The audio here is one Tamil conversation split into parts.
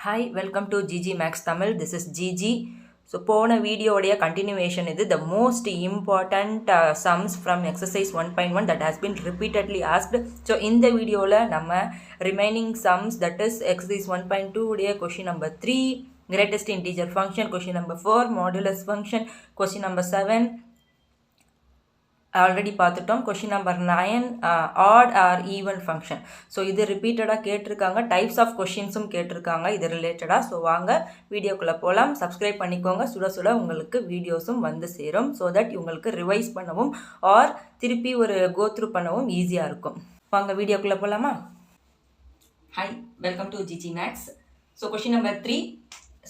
Hi, welcome to GG Max Tamil. This is GG. So, போன வீடியோடைய continuation இது the most important sums from exercise 1.1 that has been repeatedly asked. So, இந்த வீடியோவில் நம்ம remaining sums that is exercise 1.2 உடைய question number 3, greatest integer function, question number 4, modulus function, question number 7, already பார்த்துட்டோம். Question number 9 odd or even function. So இது ரிப்பீட்டடாக கேட்டிருக்காங்க. டைப்ஸ் ஆஃப் கொஷின்ஸும் கேட்டிருக்காங்க இது ரிலேட்டடாக. ஸோ வாங்க வீடியோக்குள்ளே போகலாம். சப்ஸ்கிரைப் பண்ணிக்கோங்க. சுட சுட உங்களுக்கு வீடியோஸும் வந்து சேரும். ஸோ தட் உங்களுக்கு ரிவைஸ் பண்ணவும் ஆர் திருப்பி ஒரு கோத்ரூ பண்ணவும் ஈஸியாக இருக்கும். வாங்க வீடியோக்குள்ளே போகலாமா? Hi, welcome to GG maths. So question number 3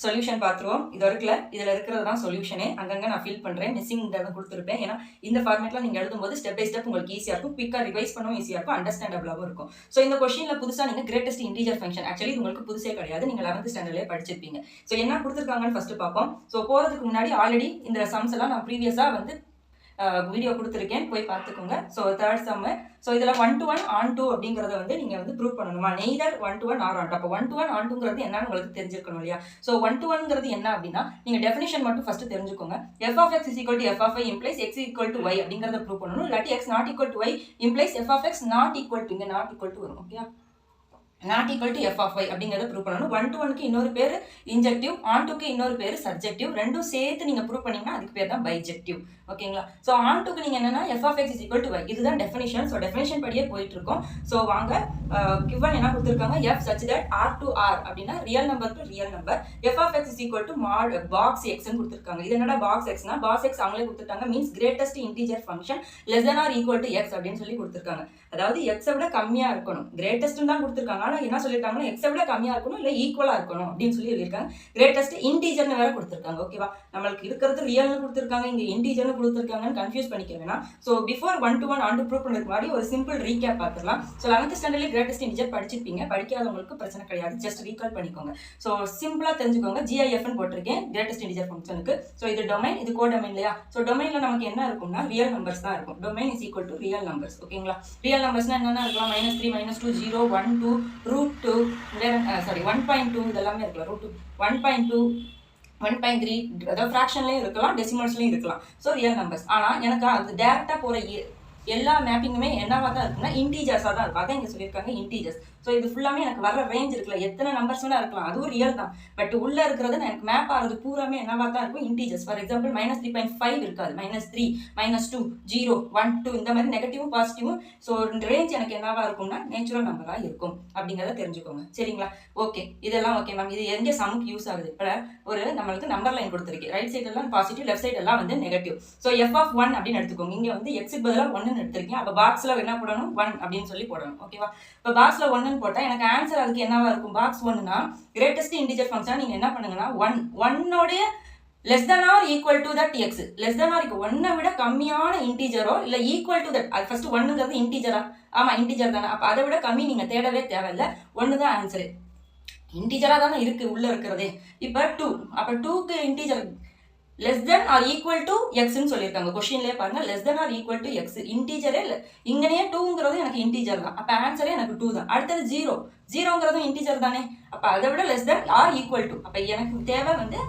solution பார்த்துருவோம். இது இருக்குல்ல, இதில் இருக்கிறது தான் சொல்யூஷனே. அங்கங்கே நான் ஃபில் பண்ணுறேன், மிஸ்ஸிங் கொடுத்துருப்பேன். ஏன்னா இந்த ஃபார்மேட்டில் நீங்கள் எழுதும்போது ஸ்டெப் பை ஸ்டெப் உங்களுக்கு ஈஸியாக இருக்கும், குவிக்காக ரிவைஸ் பண்ணவும் ஈஸியாக இருக்கும், அண்டர்ஸ்டாண்டபிளாகவும் இருக்கும். ஸோ இந்த கொஸ்டினில் புதுசாக நீங்கள் கிரேட்டஸ்ட் இன்டீஜர் ஃபங்க்ஷன், ஆக்சுவலி உங்களுக்கு புதுசே கிடையாது, நீங்கள் 11th ஸ்டாண்டர்ட்லேயே படிச்சிருப்பீங்க. ஸோ என்ன கொடுத்துருக்காங்கன்னு ஃபஸ்ட்டு பார்ப்போம். ஸோ போகிறதுக்கு முன்னாடி ஆல்ரெடி இந்த சம்ஸ் எல்லாம் நான் ப்ரீவியஸாக வந்து வீடியோ கொடுத்துருக்கேன், போய் பார்த்துக்கோங்க. ஸோ தேர்ட் சம்மு. ஸோ இதில் 1 to 1 on 2 அப்படிங்கிறத வந்து நீங்கள் வந்து ப்ரூவ் பண்ணணுமா? Neither 1 to 1 or on 2. அப்போ 1 to 1 on 2ங்கிறது என்னன்னு உங்களுக்கு தெரிஞ்சிருக்கணும் இல்லையா? ஸோ 1 to 1ங்கிறது என்ன அப்படின்னா நீங்கள் டெஃபினிஷன் மட்டும் ஃபஸ்ட்டு தெரிஞ்சுக்கோங்க. f of x is equal to f of y implies x equal to y அப்படிங்கிறத ப்ரூவ் பண்ணணும். இல்லாட்டி x not equal to y implies f of x not equal to, இங்கே not equal to வரும். Okay, not equal to f of y அப்படிங்கிறத ப்ரூவ் பண்ணணும். 1 to 1க்கு இன்னொரு பேர் இன்ஜெக்டிவ், on 2க்கு இன்னொரு பேர் சப்ஜெக்டிவ். ரெண்டும் சேர்த்து நீங்கள் ப்ரூவ் பண்ணீங்கன்னா அதுக்கு பேர் தான் பைஜெக்டிவ். ஓகேங்களா? ஸோ on 2க்கு நீங்கள் என்னன்னா f of x is equal to y, இதுதான் டெஃபினிஷன். ஸோ டெஃபினிஷன் படியே போயிட்டு இருக்கோம். ஸோ வாங்க, கிவன் என்ன கொடுத்துருக்காங்க, f such that r to r அப்படின்னா real number to real number, f of x is equal to mod box x ன்னு கொடுத்துருக்காங்க. இது என்னடா box x னா, box x அவங்களே கொடுத்துட்டாங்க, means greatest integer function less than or equal to x அப்படின்னு சொல்லி கொடுத்துருக்காங்க. அதாவது x விட கம்மியா இருக்கணும், கிரேட்டஸ்ட் தான் கொடுத்துருக்காங்க. ஆனால் என்ன சொல்லிட்டாங்கன்னா x விட கம்மியா இருக்கணும், இல்லை ஈக்குவலா இருக்கணும் அப்படின்னு சொல்லி சொல்லியிருக்காங்க. கிரேட்டஸ்ட் இன்டீஜர்னு வேற கொடுத்துருக்காங்க. ஓகேவா? நம்மளுக்கு இருக்கிறது ரியல்னு கொடுத்துருக்காங்க, இங்க இன்டீஜர்னு கொடுத்துருக்காங்கன்னு கன்ஃபியூஸ் பண்ணிக்க வேணாம். So before 1 to 1 on 2 prove பண்ணுறதுக்கு முன்னாடி ஒரு சிம்பிள் ரீகேப் பார்த்துக்கலாம். ஸோ 11th ஸ்டாண்டர்ட்லேயே கிரேட்டஸ்ட் இன்டீஜர் படிச்சிருப்பீங்க, படிக்காதவங்களுக்கு பிரச்சனை கிடையாது, ஜஸ்ட் ரீகால் பண்ணிக்கோங்க. ஸோ சிம்பிளாக தெரிஞ்சுக்கோங்க. GIFன்னு போட்டிருக்கேன் கிரேட்டஸ்ட் இன்டீஜர் ஃபங்க்ஷனுக்கு. ஸோ இது டொமைன், இது கோ டொமைன் இல்லையா? ஸோ டொமைனில் நமக்கு என்ன இருக்கும்னா ரியல் நம்பர்ஸ் தான் இருக்கும். Domain is equal to real numbers. ஓகேங்களா? ரியல் நம்பர்ஸ்னா என்னென்ன இருக்கலாம்? -3, -2, 0, 1, 2, √2, 1.2 இதெல்லாமே இருக்கலாம். √2, 1.2, 1.3, அதாவது ஃப்ராக்ஷன்லையும் இருக்கலாம், டெசிமல்ஸ்லையும் இருக்கலாம். So real numbers. ஆனால் எனக்கு அது டேரெக்டாக போகிற எல்லா மேப்பிங்குமே என்னவா தான் இருக்குன்னா இன்டீஜர்ஸாக தான் இருக்கும். அதான் இங்கே சொல்லியிருக்காங்க இன்டீஜர்ஸ். ஸோ இது ஃபுல்லாமே எனக்கு வர ரேஞ்ச் இருக்குல்ல, எத்தனை நம்பர்ஸ் வேணா இருக்கலாம், அதுவும் ரியல் தான். பட் உள்ளே இருக்கிறது எனக்கு மேப் ஆகிறது பூராமே என்னவா தான் இருக்கும், இன்டீஜர்ஸ். ஃபார் எக்ஸாம்பிள் -3.5 இருக்காது, -3, -2, 0, 1, 2 இந்த மாதிரி நெகட்டிவும் பாசிட்டிவும். ஸோ ரேஞ்ச் எனக்கு என்னவா இருக்கும்னா நேச்சுரல் நம்பராக இருக்கும் அப்படிங்கிறத தெரிஞ்சுக்கோங்க. சரிங்களா? ஓகே, இதெல்லாம் ஓகே மேம். இது எங்கே சமுக்கு யூஸ் ஆகுது? இப்போ ஒரு நம்மளுக்கு நம்பர் லைன் கொடுத்துருக்கு, ரைட் சைடு எல்லாம் பாசிட்டிவ், லெஃப்ட் சைடு எல்லாம் வந்து நெகட்டிவ். ஸோ f of 1 அப்படின்னு எடுத்துக்கோங்க. இங்கே வந்து எக்ஸுக்கு பதிலாக 1 எடுத்திருக்கேன். அப்போ பாக்ஸில் என்ன போடணும்? 1 அப்படின்னு சொல்லி போடணும். ஓகேவா? இப்போ பாக்ஸில் 1 போட்டால் எனக்கு ஆன்சர் அதுக்கு என்னவா இருக்கும்? பாக்ஸ் 1னா கிரேட்டஸ்ட் இன்டிஜர் ஃபங்க்ஷன் நீங்கள் என்ன பண்ணுங்கன்னா 1 less than or equal to that x, less than or 1 விட கம்மியான இன்டீஜரோ இல்லை ஈக்குவல் டு தட், அது ஃபர்ஸ்ட் 1ங்கிறது இன்டீஜரா? ஆமாம், இன்டீஜர் தானே. அப்போ அதை விட கம்மி நீங்கள் தேடவே தேவையில்லை, 1 தான் ஆன்சரு. இன்டீஜராக தானே இருக்குது உள்ளே இருக்கிறதே. இப்போ 2, அப்போ 2க்கு integer less than or equal to எக்ஸ்ன்னு சொல்லியிருக்காங்க. கொஸ்டின்லேயே பாருங்க, less than or equal to x, இன்டீஜரே இல்லை. இங்கனே 2ங்கிறது எனக்கு இன்டீஜர் தான், அப்போ ஆன்சரே எனக்கு 2 தான். அடுத்தது 0ங்கிறதும் இன்டீஜர் தானே, அப்போ அதை விட less than or equal to, அப்போ எனக்கு தேவை வந்து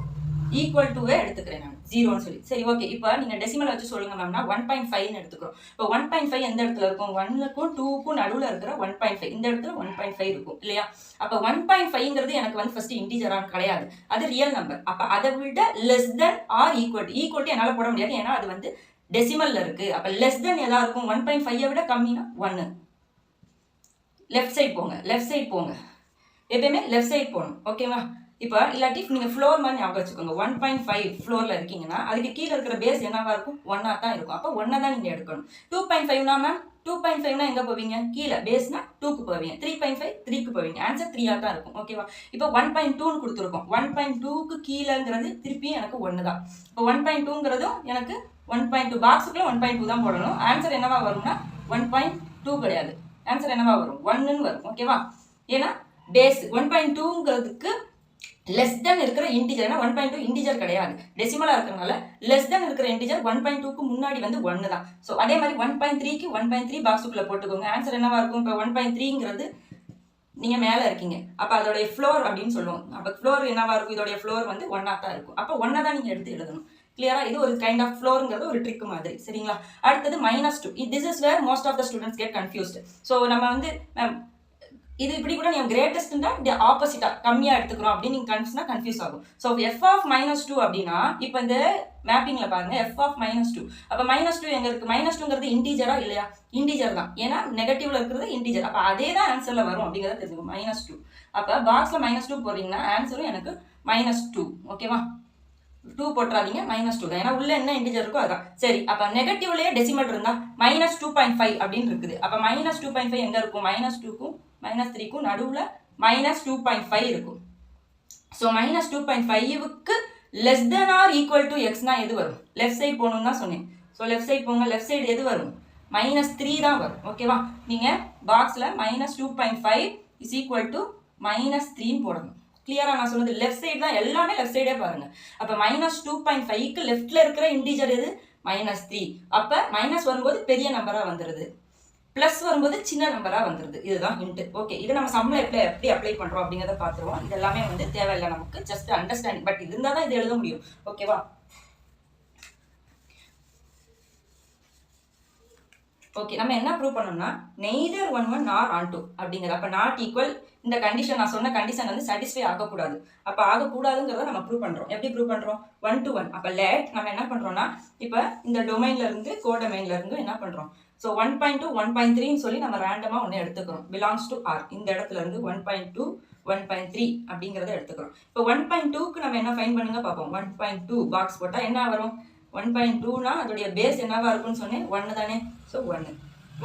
ஈக்குவல் டுவே எடுத்துக்கிறேன் நான், 0ன்னு சொல்லி. சரி, ஓகே. இப்போ நீங்கள் டெசிமல் வச்சு சொல்லுங்க மேம்னா 1.5ன்னு எடுத்துக்கிறோம். இப்போ 1.5 எந்த இடத்துல இருக்கும்? 1க்கும் 2க்கும் நடுவில் இருக்கிற 1.5, இந்த இடத்துல 1.5 இருக்கும் இல்லையா? அப்போ 1.5ங்கிறது எனக்கு வந்து ஃபர்ஸ்ட் இன்டீஜரான கிடையாது, அது ரியல் நம்பர். அப்போ அதை விட less than or equal to என்னால் போட முடியாது, ஏன்னா அது வந்து டெசிமல்ல இருக்கு. அப்போ லெஸ் தென் எதா இருக்கும்? 1.5 விட கம்மினா 1. லெஃப்ட் சைட் போங்க, எப்பயுமே லெஃப்ட் சைட் போகணும். ஓகேவா? இப்போ இல்லாட்டி நீங்கள் ஃப்ளோர் மாதிரி ஞாபகம் வச்சுக்கோங்க. 1.5 ஃப்ளோரில் இருக்கீங்கன்னா அதுக்கு கீழே இருக்கிற பேஸ் என்னவா இருக்கும்? 1 தான் இருக்கும். அப்போ 1 தான் நீங்கள் எடுக்கணும். 2.5னா மேம், 2.5னா எங்கே போவீங்க? கீழே, பேஸ்னா 2க்கு போவீங்க. 3.5 3க்கு போவீங்க. ஆன்சர் 3 தான் இருக்கும். ஓகேவா? இப்போ 1.2ன்னு கொடுத்துருக்கோம். 1.2க்கு கீழேங்கிறது திருப்பியும் எனக்கு 1 தான். இப்போ 1.2ங்கிறதும் எனக்கு 1.2, பாக்ஸுக்குள்ள 1.2 தான் போடணும். ஆன்சர் என்னவா வரும்னா 1.2 கிடையாது, ஆன்சர் என்னவா வரும்? 1ன்னு வரும். ஓகேவா? ஏன்னா பேஸ் 1.2ங்கிறதுக்கு லெஸ் தென் இருக்கிற இன்டிஜர், 1.2 இன்டிஜர் கிடையாது, டெசிமலாக இருக்கிறதுனால லெஸ் தென் இருக்கிற இன்டிஜர் 1.2க்கு முன்னாடி வந்து 1 தான். ஸோ அதே மாதிரி 1.3க்கு 1.3 பாக்ஸுக்குள்ளே போட்டுக்கோங்க. ஆன்சர் என்னவா இருக்கும்? இப்போ 1.3ங்கிறது நீங்கள் மேலே இருக்கீங்க, அப்போ அதோடைய ஃப்ளோர் அப்படின்னு சொல்லுவோம். அப்போ ஃப்ளோர் என்னவா இருக்கும், இதோடைய ஃப்ளோர் வந்து 1 தான் இருக்கும். அப்போ 1 தான் நீங்கள் எடுத்து எழுதணும். கிளியரா? இது ஒரு கைண்ட் ஆஃப் ஃப்ளோருங்கிறது ஒரு ட்ரிக் மாதிரி. சரிங்களா? அடுத்தது -2. This is where most of the students get confused. So நம்ம வந்து இது இப்படி கூட நீங்கள் கிரேட்டஸ்ட்னா ஆப்போசிட்டாக கம்மியாக எடுத்துக்கிறோம் அப்படின்னு நீங்கள் கன்ஃபியூஸ் ஆகும். ஸோ f of -2 அப்படின்னா இப்போ இந்த மேப்பிங்கில் பாருங்க f of -2. அப்போ -2 எங்கே இருக்குது? -2ங்கிறது இன்டீஜரா இல்லையா? இன்டீஜர் தான். ஏன்னா நெகட்டிவ்ல இருக்கிறது இன்டீஜர். அப்போ அதே தான் ஆன்சரில் வரும் அப்படிங்கிறத தெரிஞ்சுக்கணும். -2. அப்போ பாக்ஸில் -2 போடுறீங்கன்னா ஆன்சரும் எனக்கு -2. ஓகேவா? 2 போட்டுறாதீங்க, -2 தான். ஏன்னா உள்ள என்ன இன்டிஜர் இருக்கோ அதான். சரி, அப்போ நெகட்டிவ்லேயே டெசிமல் இருந்தால் -2.5 அப்படின்னு இருக்குது. அப்போ -2.5 எங்கே இருக்கும்? -2க்கும் -3க்கும் நடுவில் -2.5 இருக்கும். ஸோ -2.5க்கு less than or equal to எக்ஸ்னா எது வரும்? லெஃப்ட் சைட் போகணும்னு தான் சொன்னேன். ஸோ லெஃப்ட் சைட் போங்க. லெஃப்ட் சைடு எது வரும்? -3 தான் வரும். ஓகேவா? நீங்கள் பாக்ஸில் -2.5 இஸ் ஈக்குவல் டு -3 போடணும். கிளியரா நான் சொன்னது லெஃப்ட் சைடு தான், எல்லாமே லெஃப்ட் சைடே பாருங்க. அப்போ -2.5க்கு லெஃப்ட்ல இருக்கிற இன்டீஜர் எது? -3. அப்போ மைனஸ் வரும்போது பெரிய நம்பரா வந்துடுது, பிளஸ் வரும்போது சின்ன நம்பரா வந்துடுது. இதுதான் ஹிண்ட். ஓகே, இது நம்ம சம்ல எப்படி அப்ளை பண்றோம் அப்படிங்கிறத பார்த்துருவோம். இது எல்லாமே வந்து தேவையில்லை நமக்கு, ஜஸ்ட் அண்டர்ஸ்டாண்டிங். பட் இது இருந்தால் தான் இது எழுத முடியும். ஓகேவா? ஓகே, நம்ம என்ன ப்ரூவ் பண்ணோம்னா நெய்தர் 1 நார் ஆன் 2 அப்படிங்கிறது. அப்போ நாட் ஈக்குவல் இந்த கண்டிஷன், நான் சொன்ன கண்டிஷன் வந்து சாட்டிஸ்ஃபை ஆகக்கூடாது. அப்போ ஆகக்கூடாதுங்கிறத நம்ம ப்ரூவ் பண்ணுறோம். எப்படி ப்ரூவ் பண்ணுறோம்? 1 to 1. அப்போ லெட் நம்ம என்ன பண்ணுறோம்னா இப்போ இந்த டொமைன்ல இருந்து கோடொமைன்ல இருந்து என்ன பண்ணுறோம்? ஸோ 1.2 1.3ன்னு சொல்லி நம்ம ரேண்டமாக ஒன்று எடுத்துக்கிறோம். Belongs to R. இந்த இடத்துல இருந்து 1.2 1.3 அப்படிங்கிறத எடுத்துக்கிறோம். இப்போ 1.2க்கு நம்ம என்ன ஃபைன் பண்ணுங்க பார்ப்போம். 1.2 பாக்ஸ் போட்டால் என்ன வரும்? 1.2னா அதோடைய பேஸ் என்னவா இருக்கும்னு சொன்னேன்? 1 தானே. ஸோ 1.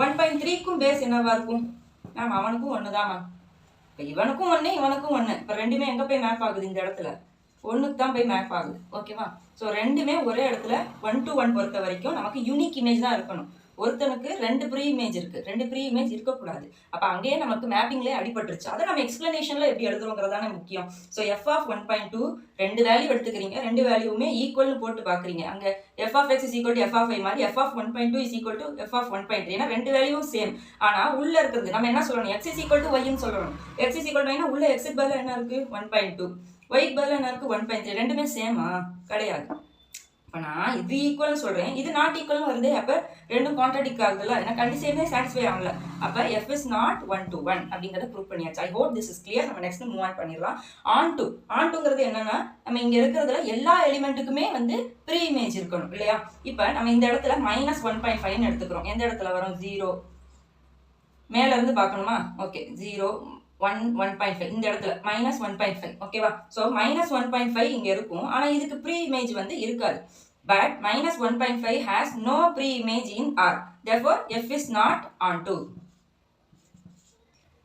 1.3க்கும் பேஸ் என்னவா இருக்கும்? மேம் அவனுக்கும் 1 தான் மேம். இப்போ இவனுக்கும் 1 இவனுக்கும் 1. இப்போ ரெண்டுமே எங்கே போய் மேப் ஆகுது? இந்த இடத்துல 1க்கு தான் போய் மேப் ஆகுது. ஓகேவா? ஸோ ரெண்டுமே ஒரே இடத்துல 1 to 1 பொறுத்த வரைக்கும் நமக்கு யூனிக் இமேஜ் தான் இருக்கணும். ஒருத்தனுக்கு 2 ப்ரீ இமேஜ் இருக்கு, 2 ப்ரீ இமேஜ் இருக்கக்கூடாது. அப்போ அங்கேயே நமக்கு மேப்பிங்லேயே அடிபட்டுருச்சு. அதை நம்ம எக்ஸ்பிளனேஷன்ல எப்படி எழுதுறோங்கிறதானே முக்கியம். ஸோ f of 1.2 2 வேல்யூ எடுத்துக்கிறீங்க, 2 வேல்யூமே ஈக்குவல்னு போட்டு பார்க்குறீங்க. அங்கே f of x is equal to f of y மாதிரி f of 1.2 is equal to f of 1.3. ஏன்னா 2 வேல்யூவும் சேம். ஆனால் உள்ள இருக்கிறது நம்ம என்ன சொல்லணும்? x is equal to y-ன்னு சொல்லணும். x is equal to y-னா உள்ள x பதில் என்ன இருக்கு? 1.2. y பதில் என்ன இருக்கு? 1.3. ரெண்டுமே சேமா? கிடையாது. இப்போ நான் இது ஈக்குவல்னு சொல்கிறேன், இது நாட் ஈக்குவல்னு வருது. அப்போ ரெண்டும் கான்ட்ராடிக்ட் ஆகுதுல்ல, ஏன்னா கண்டிஷனே சாட்டிஸ்ஃபை ஆகல. அப்போ f is not 1 to 1 அப்படிங்கிறத ப்ரூவ் பண்ணியாச்சு. I hope this is clear. நம்ம நெக்ஸ்ட் மூவ் ஆன் பண்ணிடலாம். ஆன்டுங்கிறது என்னன்னா நம்ம இங்கே இருக்கிறதுல எல்லா எலிமெண்ட்டுக்குமே வந்து ப்ரீ இமேஜ் இருக்கணும் இல்லையா? இப்போ நம்ம இந்த இடத்துல -1.5ன்னு எடுத்துக்கிறோம். எந்த இடத்துல வரும்? 0 மேல இருந்து பார்க்கணுமா? ஓகே, 0 1 1.5 இந்த இடத்துல -1.5. ஓகேவா? ஸோ -1.5 இங்கே இருக்கும், ஆனால் இதுக்கு ப்ரீ இமேஜ் வந்து இருக்காது. But -1.5 has no pre image in R. therefore f is not onto.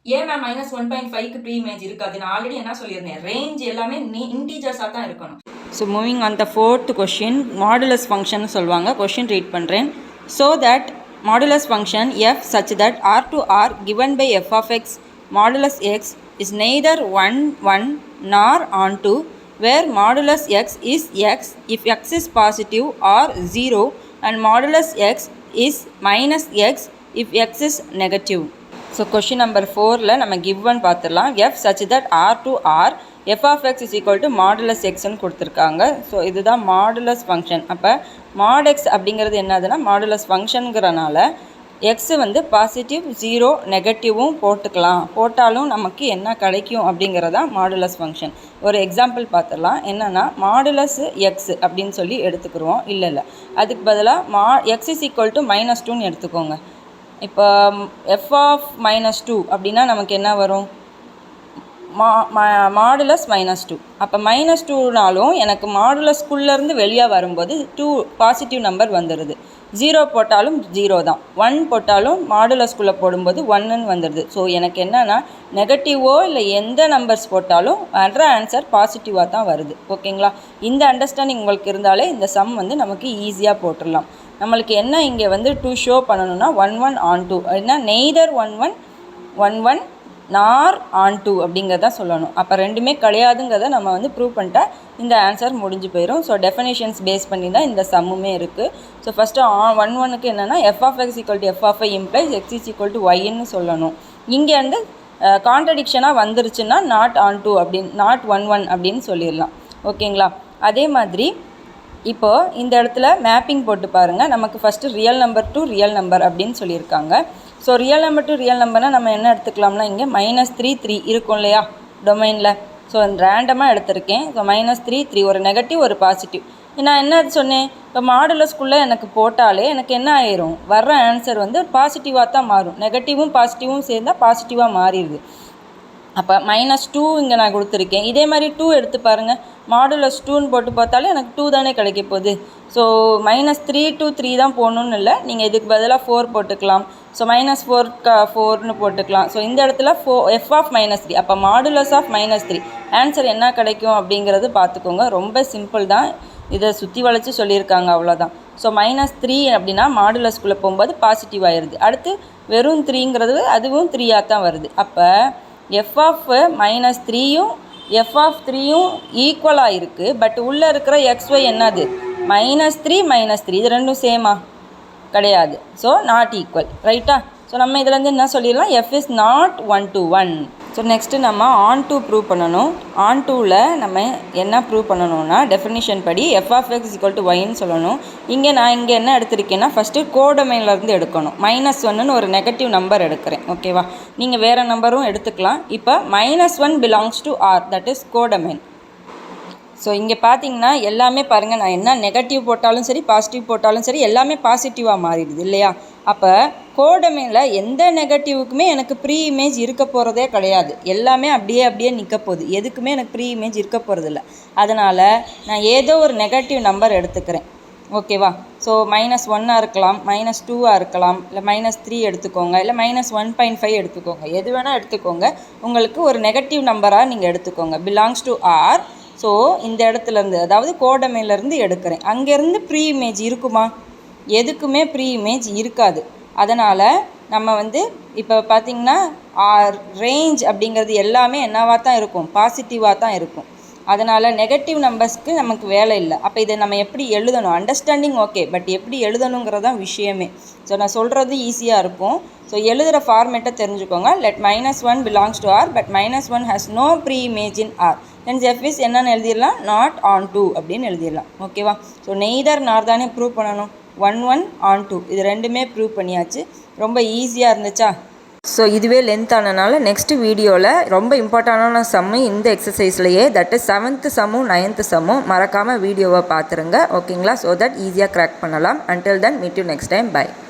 ஏன் மேம் -1.5க்கு ப்ரீ இமேஜ் இருக்காது? நான் ஆல்ரெடி என்ன சொல்லியிருந்தேன், ரேஞ்ச் எல்லாமே இன்டீஜர்ஸாக தான் இருக்கணும். So moving on the 4th question, modulus function சொல்லுவாங்க. கொஷின் ரீட் பண்ணுறேன். So that modulus function f such that R to R given by f of x modulus x is neither 1 1 nor onto, where modulus x is x if x is positive or 0 and modulus x is minus x if x is negative. So question number 4ல நம்ம given பார்த்துடலாம். f such that R to R f of x is equal to modulus xன்னு கொடுத்துருக்காங்க. ஸோ இதுதான் மாடுலஸ் ஃபங்க்ஷன். அப்போ mod x அப்படிங்கிறது என்னதுன்னா மாடுலஸ் ஃபங்க்ஷனுங்கிறனால எக்ஸ் வந்து பாசிட்டிவ் 0 நெகட்டிவும் போட்டுக்கலாம். போட்டாலும் நமக்கு என்ன கிடைக்கும் அப்படிங்கிறதா மாடுலஸ் ஃபங்க்ஷன். ஒரு எக்ஸாம்பிள் பார்த்துடலாம். என்னென்னா மாடுலஸ் எக்ஸ் அப்படின்னு சொல்லி எடுத்துக்கிடுவோம். இல்லை அதுக்கு பதிலாக எக்ஸ் இஸ் ஈக்குவல் டு -2ன்னு எடுத்துக்கோங்க. இப்போ எஃப் ஆஃப் -2 அப்படின்னா நமக்கு என்ன வரும்? மாடுலஸ் -2. அப்போ -2னாலும் எனக்கு மாடுலஸ்குள்ளேருந்து வெளியே வரும்போது 2 பாசிட்டிவ் நம்பர் வந்துடுது. 0 போட்டாலும் 0 தான், 1 போட்டாலும் மாடுலஸ்குள்ளே போடும்போது 1ன்னு வந்துடுது. ஸோ எனக்கு என்னென்னா நெகட்டிவோ இல்லை எந்த நம்பர்ஸ் போட்டாலும் வர்ற ஆன்சர் பாசிட்டிவாக தான் வருது. ஓகேங்களா? இந்த அண்டர்ஸ்டாண்டிங் உங்களுக்கு இருந்தாலே இந்த சம் வந்து நமக்கு ஈஸியாக போட்டுடலாம். நம்மளுக்கு என்ன இங்கே வந்து டு ஷோ பண்ணணும்னா 1 1 on 2 அப்படின்னா நெய்தர் 1 1 1 1 நார் ஆன் 2 அப்படிங்கிறத சொல்லணும். அப்போ ரெண்டுமே கிடையாதுங்கிறத நம்ம வந்து ப்ரூவ் பண்ணிட்டா இந்த ஆன்சர் முடிஞ்சு போயிடும். ஸோ டெஃபினேஷன்ஸ் பேஸ் பண்ணி தான் இந்த சம்முமே இருக்குது. ஸோ ஃபஸ்ட்டு 1 1க்கு என்னென்னா f of x equal to f of y implies x is equal to yன்னு சொல்லணும். இங்கே வந்து கான்ட்ரடிக்ஷனாக வந்துருச்சுன்னா நாட் ஆன் டூ அப்படின்னு நாட் 1 1 அப்படின்னு சொல்லிடலாம். ஓகேங்களா? அதே மாதிரி இப்போது இந்த இடத்துல மேப்பிங் போட்டு பாருங்கள். நமக்கு first real number to real number அப்படின்னு சொல்லியிருக்காங்க. So real number to real நம்பர்னால் நம்ம என்ன எடுத்துக்கலாம்னா இங்கே -3 3 இருக்கும் இல்லையா டொமைனில். ஸோ ரேண்டமாக எடுத்திருக்கேன். ஸோ -3 3 ஒரு நெகட்டிவ் ஒரு பாசிட்டிவ். நான் என்ன சொன்னேன், இப்போ மாடுலஸ்குள்ளே எனக்கு போட்டாலே எனக்கு என்ன ஆயிரும், வர்ற ஆன்சர் வந்து பாசிட்டிவாக தான் மாறும். நெகட்டிவும் பாசிட்டிவும் சேர்ந்தால் பாசிட்டிவாக மாறிடுது. அப்போ -2 இங்கே நான் கொடுத்துருக்கேன். இதே மாதிரி 2 எடுத்து பாருங்கள். மாடுலஸ் 2ன்னு போட்டு பார்த்தாலே எனக்கு 2 தானே கிடைக்க போகுது. ஸோ -3 to 3 தான் போகணுன்னு இல்லை, நீங்கள் இதுக்கு பதிலாக 4 போட்டுக்கலாம். ஸோ -4 4ன்னு போட்டுக்கலாம். ஸோ இந்த இடத்துல f of -3 அப்போ மாடுலஸ் ஆஃப் -3 ஆன்சர் என்ன கிடைக்கும் அப்படிங்கிறது பார்த்துக்கோங்க. ரொம்ப சிம்பிள் தான், இதை சுற்றி வளைச்சி சொல்லியிருக்காங்க, அவ்வளோதான். ஸோ -3 அப்படின்னா மாடுலஸ்குள்ளே போகும்போது பாசிட்டிவ் ஆயிடுது. அடுத்து வெறும் 3ங்கிறது அதுவும் 3ஆக தான் வருது. அப்போ f of -3யும் f of 3யும் ஈக்குவலாக இருக்குது. பட் உள்ளே இருக்கிற xy என்னது, -3 -3 இது ரெண்டும் சேமா கிடையாது. ஸோ நாட் ஈக்குவல், ரைட்டா? ஸோ நம்ம இதுலேருந்து என்ன சொல்லிடலாம், f is not 1 to 1. So next நம்ம ஆன் டூ ப்ரூவ் பண்ணணும். ஆன் டூவில் நம்ம என்ன ப்ரூவ் பண்ணணும்னா டெஃபினிஷன் படி f of x = yன்னு சொல்லணும். நான் இங்கே என்ன எடுத்திருக்கேன்னா ஃபஸ்ட்டு கோடொமைன்லேருந்து எடுக்கணும். -1ன்னு ஒரு நெகட்டிவ் நம்பர் எடுக்கிறேன். ஓகேவா? நீங்கள் வேறு நம்பரும் எடுத்துக்கலாம். இப்போ -1 belongs to R, that is codomain. So இங்கே பார்த்தீங்கன்னா எல்லாமே பாருங்கள், நான் என்ன நெகட்டிவ் போட்டாலும் சரி பாசிட்டிவ் போட்டாலும் சரி எல்லாமே பாசிட்டிவாக மாறிடுது இல்லையா? அப்போ கோடொமைனில் எந்த நெகட்டிவுக்குமே எனக்கு ப்ரீ இமேஜ் இருக்க போகிறதே கிடையாது. எல்லாமே அப்படியே நிற்க போகுது. எதுக்குமே எனக்கு ப்ரீ இமேஜ் இருக்க போகிறதில்ல. அதனால் நான் ஏதோ ஒரு நெகட்டிவ் நம்பர் எடுத்துக்கிறேன். ஓகேவா? ஸோ -1 இருக்கலாம், -2 இருக்கலாம், இல்லை -3 எடுத்துக்கோங்க, இல்லை -1.5 எடுத்துக்கோங்க, எது வேணால் எடுத்துக்கோங்க. உங்களுக்கு ஒரு நெகட்டிவ் நம்பராக நீங்கள் எடுத்துக்கோங்க. Belongs to R. ஸோ இந்த இடத்துலேருந்து, அதாவது கோடொமைன்லேருந்து எடுக்கிறேன். அங்கேருந்து ப்ரீ இமேஜ் இருக்குமா? எதுக்குமே ப்ரீ இமேஜ் இருக்காது. அதனால் நம்ம வந்து இப்போ பார்த்திங்கன்னா ரேஞ்ச் அப்படிங்கிறது எல்லாமே என்னவாக தான் இருக்கும், பாசிட்டிவாக தான் இருக்கும். அதனால் நெகட்டிவ் நம்பர்ஸ்க்கு நமக்கு வேலை இல்லை. அப்போ இதை நம்ம எப்படி எழுதணும், அண்டர்ஸ்டாண்டிங் ஓகே, பட் எப்படி எழுதணுங்கிறதான் விஷயமே. ஸோ நான் சொல்கிறது ஈஸியாக இருக்கும். ஸோ எழுதுகிற ஃபார்மேட்டை தெரிஞ்சுக்கோங்க. let -1 belongs to R but -1 has no pre-image in R. then f is என்னன்னு எழுதிடலாம், not on 2 அப்படின்னு எழுதிடலாம். ஓகேவா? ஸோ நெய்தர் நார் தானே ப்ரூவ் பண்ணணும். 1 1 on 2 இது ரெண்டுமே ப்ரூவ் பண்ணியாச்சு. ரொம்ப ஈஸியாக இருந்துச்சா? ஸோ இதுவே லென்த் ஆனனால நெக்ஸ்ட் வீடியோவில் ரொம்ப இம்பார்ட்டண்டான சம்மு இந்த எக்ஸசைஸ்லையே, தட் இஸ் 7th சம்மும் 9th சம்மும் மறக்காமல் வீடியோவை பார்த்துருங்க. ஓகேங்களா? ஸோ தட் ஈஸியாக கிராக் பண்ணலாம். until then meet you next time. bye.